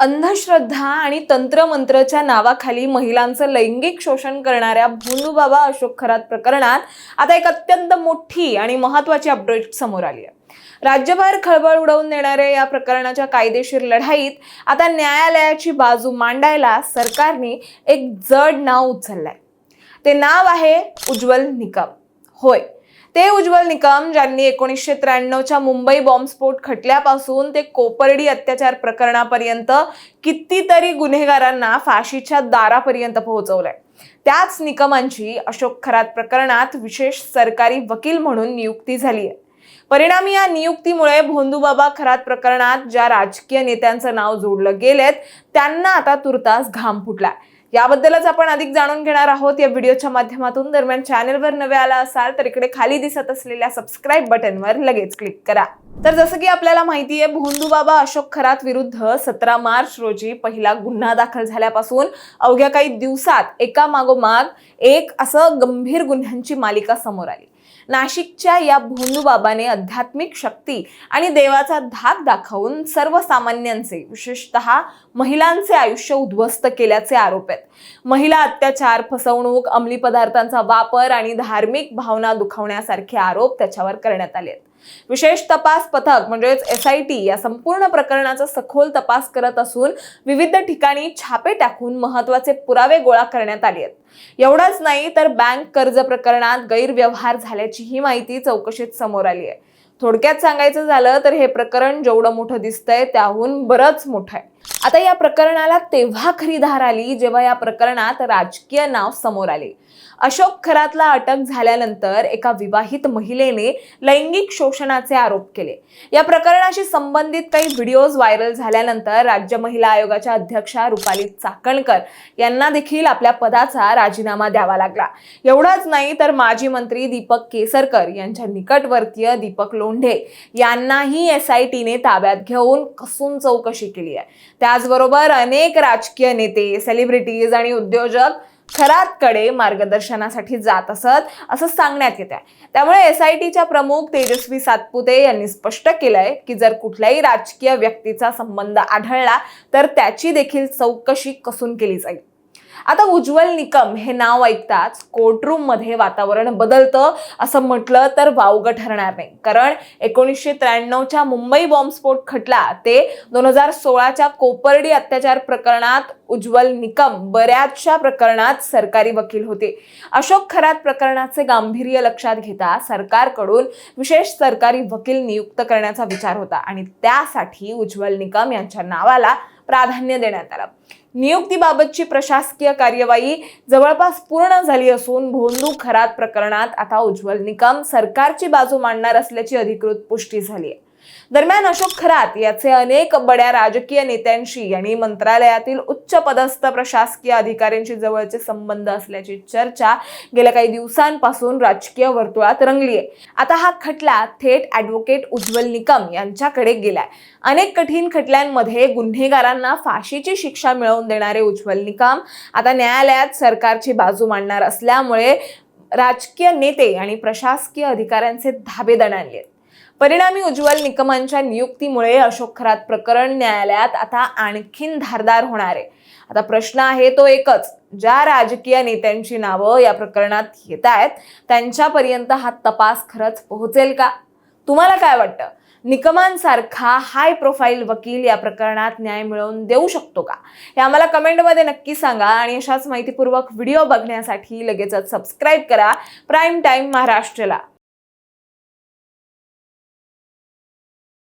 अंधश्रद्धा आणि तंत्रमंत्रच्या नावाखाली महिलांचं लैंगिक शोषण करणाऱ्या भोंदूबाबा अशोक खरात प्रकरणात आता एक अत्यंत मोठी आणि महत्त्वाची अपडेट समोर आली आहे। राज्यभर खळबळ उडवून देणाऱ्या या प्रकरणाच्या कायदेशीर लढाईत आता न्यायालयाची बाजू मांडायला सरकारने एक जड नाव उचललंय। ते नाव आहे उज्ज्वल निकम। होय, ते उज्ज्वल निकम ज्यांनी 1993च्या मुंबई बॉम्बस्फोट खटल्यापासून ते कोपर्डी अत्याचार प्रकरणापर्यंत कितीतरी गुन्हेगारांना फाशीच्या दारापर्यंत पोहोचवलंय। त्याच निकमांची अशोक खरात प्रकरणात विशेष सरकारी वकील म्हणून नियुक्ती झाली आहे। परिणामी या नियुक्तीमुळे भोंदूबाबा खरात प्रकरणात ज्या राजकीय नेत्यांचं नाव जोडलं गेलेत त्यांना आता तुर्तास घाम फुटलाय। याबद्दलच आपण अधिक जाणून घेणार आहोत या व्हिडिओच्या माध्यमातून। दरम्यान चॅनलवर नवे आला असाल तर इकडे खाली दिसत असलेल्या सबस्क्राइब बटनवर लगेच क्लिक करा। तर जसं की आपल्याला माहिती आहे, भोंदूबाबा अशोक खरात विरुद्ध 17 मार्च रोजी पहिला गुन्हा दाखल झाल्यापासून अवघ्या काही दिवसात एकामागोमाग एक असं गंभीर गुन्ह्यांची मालिका समोर आली। नाशिकच्या या भोंदूबाबाने आध्यात्मिक शक्ती आणि देवाचा धाक दाखवून सर्वसामान्यांचे, विशेषतः महिलांचे आयुष्य उद्ध्वस्त केल्याचे आरोप आहेत। महिला अत्याचार, फसवणूक, अंमली पदार्थांचा वापर आणि धार्मिक भावना दुखावण्यासारखे आरोप त्याच्यावर करण्यात आले आहेत। विशेष तपास पथक म्हणजेच SIT या संपूर्ण प्रकरणाचा सखोल तपास करत असून विविध ठिकाणी छापे टाकून महत्त्वाचे पुरावे गोळा करण्यात आले आहेत। एवढंच नाही तर बँक कर्ज प्रकरणात गैरव्यवहार झाल्याची ही माहिती चौकशीत समोर आली आहे। थोडक्यात सांगायचं झालं तर हे प्रकरण जेवढं मोठं दिसतंय त्याहून बरंच मोठं आहे। आता या प्रकरणाला तेव्हा खरी धार आली जेव्हा या प्रकरणात राजकीय नाव समोर आले। अशोक खरातला अटक झाल्यानंतर एका विवाहित महिलेने लैंगिक शोषणाचे आरोप केले। या प्रकरणाशी संबंधित काही व्हिडिओज व्हायरल झाल्यानंतर राज्य महिला आयोगाच्या अध्यक्षा रुपाली चाकणकर यांना देखील आपल्या पदाचा राजीनामा द्यावा लागला। एवढंच नाही तर माजी मंत्री दीपक केसरकर यांच्या निकटवर्तीय दीपक लोंढे यांनाही SITने ताब्यात घेऊन कसून चौकशी केली आहे। त्याचबरोबर अनेक राजकीय नेते, सेलिब्रिटीज आणि उद्योजक खरातकडे मार्गदर्शनासाठी जात असत असं सांगण्यात येत आहे। त्यामुळे SITच्या प्रमुख तेजस्वी सातपुते यांनी स्पष्ट केलंय की जर कुठल्याही राजकीय व्यक्तीचा संबंध आढळला तर त्याची देखील चौकशी कसून केली जाईल। आता उज्ज्वल निकम हे नाव ऐकताच कोर्टरूम मध्ये वातावरण बदलतं असं म्हटलं तर वावगं ठरणार नाही। कारण 1993च्या मुंबई बॉम्बस्फोट खटला ते 2016च्या कोपर्डी अत्याचार प्रकरणात उज्ज्वल निकम बऱ्याचशा प्रकरणात सरकारी वकील होते। अशोक खरात प्रकरणाचे गांभीर्य लक्षात घेता सरकारकडून विशेष सरकारी वकील नियुक्त करण्याचा विचार होता आणि त्यासाठी उज्ज्वल निकम यांच्या नावाला प्राधान्य देण्यात आलं। नियुक्तीबाबतची प्रशासकीय कार्यवाही जवळपास पूर्ण झाली असून भोंदू खरात प्रकरणात आता उज्ज्वल निकम सरकारची बाजू मांडणार असल्याची अधिकृत पुष्टी झाली आहे। दरम्यान अशोक खरात याचे अनेक बड्या राजकीय नेत्यांशी आणि मंत्रालयातील उच्च पदस्थ प्रशासकीय अधिकाऱ्यांशी जवळचे संबंध असल्याची चर्चा गेल्या काही दिवसांपासून राजकीय वर्तुळात रंगली आहे। आता हा खटला थेट ॲडव्होकेट उज्ज्वल निकम यांच्याकडे गेलाय। अनेक कठीण खटल्यांमध्ये गुन्हेगारांना फाशीची शिक्षा मिळवून देणारे उज्ज्वल निकम आता न्यायालयात सरकारची बाजू मांडणार असल्यामुळे राजकीय नेते आणि प्रशासकीय अधिकाऱ्यांचे धाबे दणाणले आहेत। परिणामी उज्ज्वल निकमांच्या नियुक्तीमुळे अशोक खरात प्रकरण न्यायालयात आता आणखीन धारदार होणार आहे। आता प्रश्न आहे तो एकच, ज्या राजकीय नेत्यांची नावं या प्रकरणात येत आहेत त्यांच्यापर्यंत हा तपास खरंच पोहोचेल का? तुम्हाला काय वाटतं? निकमांसारखा हाय प्रोफाईल वकील या प्रकरणात न्याय मिळवून देऊ शकतो का? हे आम्हाला कमेंटमध्ये नक्की सांगा आणि अशाच माहितीपूर्वक व्हिडिओ बघण्यासाठी लगेचच सबस्क्राईब करा प्राईम टाइम महाराष्ट्रला।